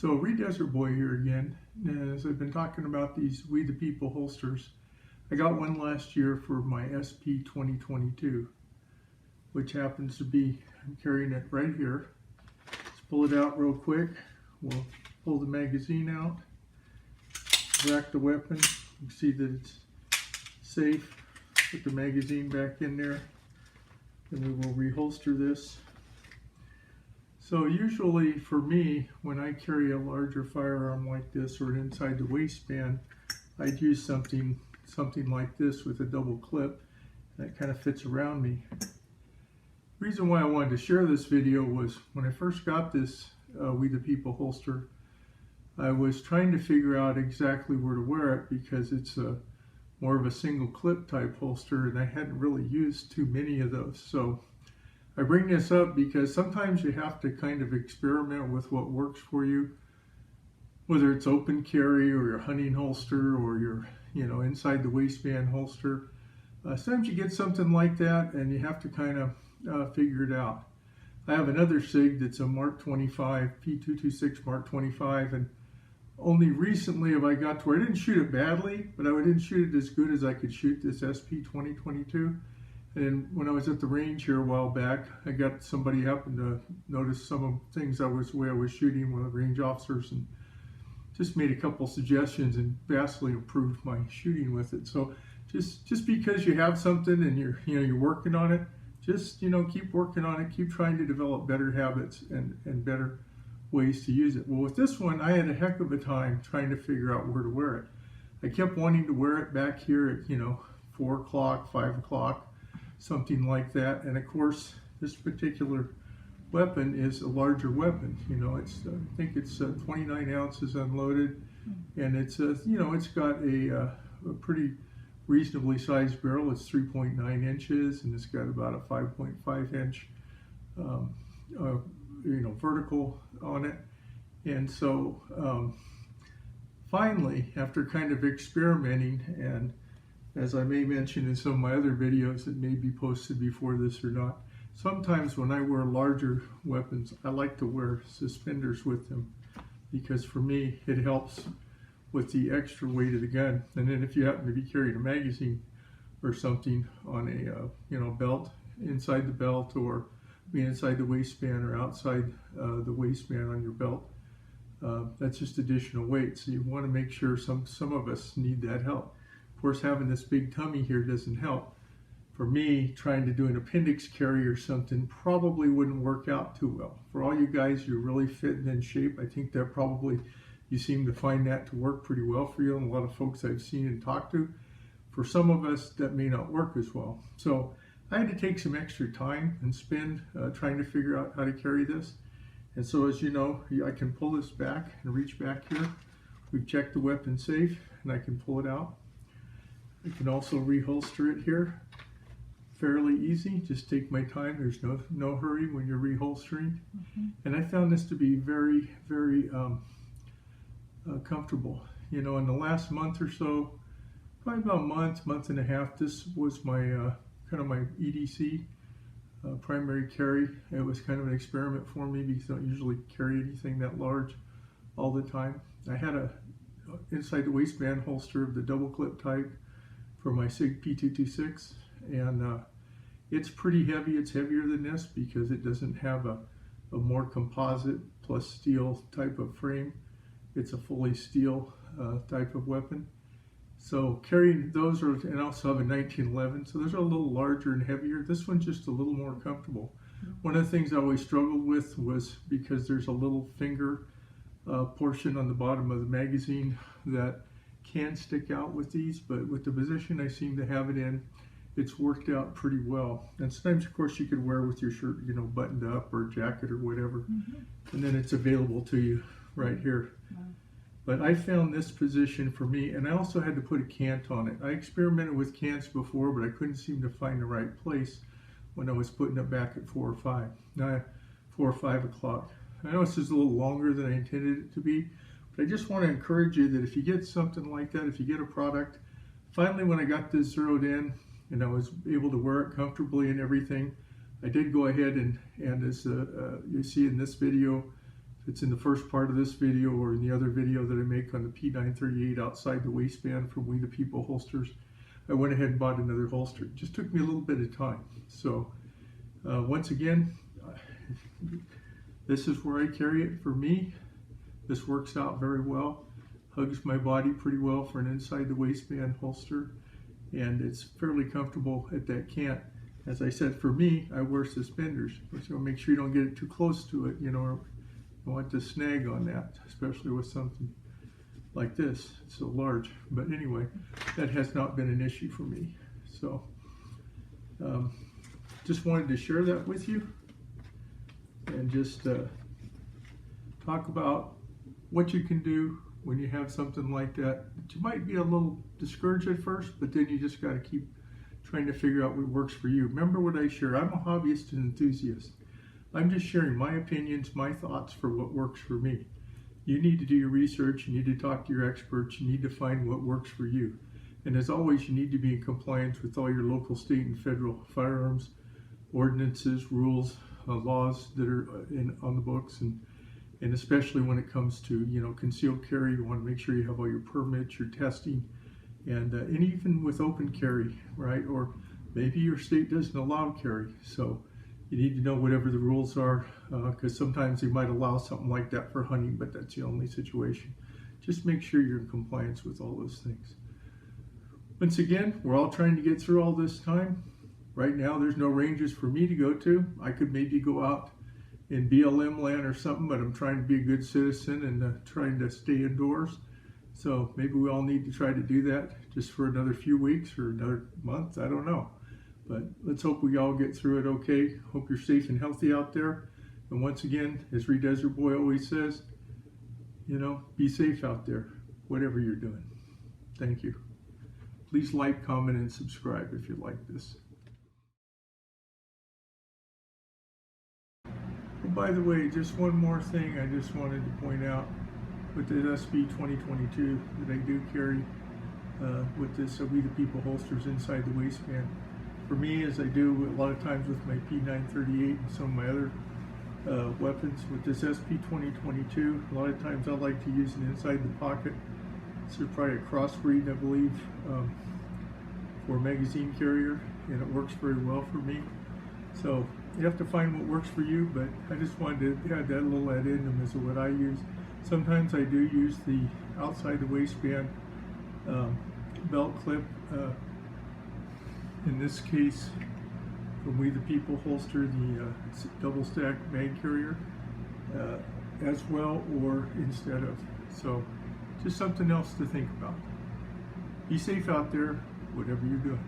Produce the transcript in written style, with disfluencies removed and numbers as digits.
So Desert Boy here again. As I've been talking about these We the People holsters, I got one last year for my SP 2022, which happens to be, I'm carrying it right here. Let's pull it out real quick. We'll pull the magazine out, rack the weapon. You can see that it's safe. Put the magazine back in there, and we will reholster this. So usually for me, when I carry a larger firearm like this or inside the waistband, I'd use something like this with a double clip that kind of fits around me. The reason why I wanted to share this video was when I first got this We the People holster, I was trying to figure out exactly where to wear it because it's more of a single clip type holster, and I hadn't really used too many of those. So I bring this up because sometimes you have to kind of experiment with what works for you, whether it's open carry or your hunting holster or your, inside the waistband holster. Sometimes you get something like that and you have to kind of figure it out. I have another Sig that's a Mark 25, P226 Mark 25, and only recently have I got to where I didn't shoot it badly, but I didn't shoot it as good as I could shoot this SP 2022. And when I was at the range here a while back, I got somebody happened to notice some of the things the way I was shooting, one of the range officers, and just made a couple suggestions and vastly improved my shooting with it. So just because you have something and you're working on it, just keep working on it, keep trying to develop better habits and better ways to use it. Well, with this one, I had a heck of a time trying to figure out where to wear it. I kept wanting to wear it back here at 4 o'clock, 5 o'clock. Something like that, and of course this particular weapon is a larger weapon. It's I think it's 29 ounces unloaded, and it's it's got a pretty reasonably sized barrel. It's 3.9 inches, and it's got about a 5.5 inch vertical on it. And so finally, after kind of experimenting, and as I may mention in some of my other videos that may be posted before this or not, sometimes when I wear larger weapons, I like to wear suspenders with them because for me it helps with the extra weight of the gun. And then if you happen to be carrying a magazine or something on a belt, inside the belt, or inside the waistband or outside the waistband on your belt, that's just additional weight. So you want to make sure some of us need that help. Of course, having this big tummy here doesn't help. For me, trying to do an appendix carry or something probably wouldn't work out too well. For all you guys, you're really fit and in shape. I think that probably you seem to find that to work pretty well for you, and a lot of folks I've seen and talked to. For some of us, that may not work as well. So I had to take some extra time and spend trying to figure out how to carry this. And so as you know, I can pull this back and reach back here. We've checked the weapon safe, and I can pull it out. I can also reholster it here. Fairly easy, just take my time. There's no hurry when you're reholstering. And I found this to be very, very comfortable. In the last month or so, probably about a month and a half, this was my kind of my EDC primary carry. It was kind of an experiment for me because I don't usually carry anything that large all the time. I had a inside the waistband holster of the double clip type for my Sig P226, and it's pretty heavy. It's heavier than this because it doesn't have a more composite plus steel type of frame. It's a fully steel type of weapon. So carrying those and I also have a 1911, so those are a little larger and heavier. This one's just a little more comfortable. One of the things I always struggled with was because there's a little finger portion on the bottom of the magazine that can stick out with these, but with the position I seem to have it in, it's worked out pretty well. And sometimes, of course, you could wear with your shirt, buttoned up or jacket or whatever, and then it's available to you right here. But I found this position for me, and I also had to put a cant on it. I experimented with cants before, but I couldn't seem to find the right place when I was putting it back at 4 or 5 o'clock. I know this is a little longer than I intended it to be, but I just want to encourage you that if you get something like that, if you get a product, finally when I got this zeroed in and I was able to wear it comfortably and everything, I did go ahead and as you see in this video, it's in the first part of this video or in the other video that I make on the P938 outside the waistband from We the People holsters, I went ahead and bought another holster. It just took me a little bit of time. So once again, this is where I carry it for me. This works out very well. Hugs my body pretty well for an inside the waistband holster, and it's fairly comfortable at that cant. As I said, for me, I wear suspenders, so make sure you don't get it too close to it. You know, you want to snag on that, especially with something like this. It's so large. But anyway, that has not been an issue for me. So just wanted to share that with you, and just talk about what you can do when you have something like that. You might be a little discouraged at first, but then you just got to keep trying to figure out what works for you. Remember what I share. I'm a hobbyist and enthusiast. I'm just sharing my opinions, my thoughts for what works for me. You need to do your research. You need to talk to your experts. You need to find what works for you. And as always, you need to be in compliance with all your local, state, and federal firearms ordinances, rules, laws that are on the books, and especially when it comes to, you know, concealed carry. You want to make sure you have all your permits, your testing, and even with open carry, right? Or maybe your state doesn't allow carry, so you need to know whatever the rules are, because sometimes they might allow something like that for hunting, but that's the only situation. Just make sure you're in compliance with all those things. Once again, we're all trying to get through all this time. Right now, there's no ranges for me to go to. I could maybe go out in BLM land or something, but I'm trying to be a good citizen and trying to stay indoors. So maybe we all need to try to do that just for another few weeks or another month. I don't know. But let's hope we all get through it okay. Hope you're safe and healthy out there. And once again, as Reed Desert Boy always says, you know, be safe out there, whatever you're doing. Thank you. Please like, comment, and subscribe if you like this. Oh, by the way, just one more thing I just wanted to point out with the SP 2022 that I do carry with this We the People holsters inside the waistband. For me, as I do a lot of times with my P938 and some of my other weapons, with this SP 2022, a lot of times I like to use it inside the pocket. It's probably a crossbreed, I believe, for a magazine carrier, and it works very well for me. So you have to find what works for you, but I just wanted to add that little addendum as to what I use. Sometimes I do use the outside the waistband belt clip. In this case, from We the People holster, the double stack mag carrier, as well or instead of. So just something else to think about. Be safe out there, whatever you're doing.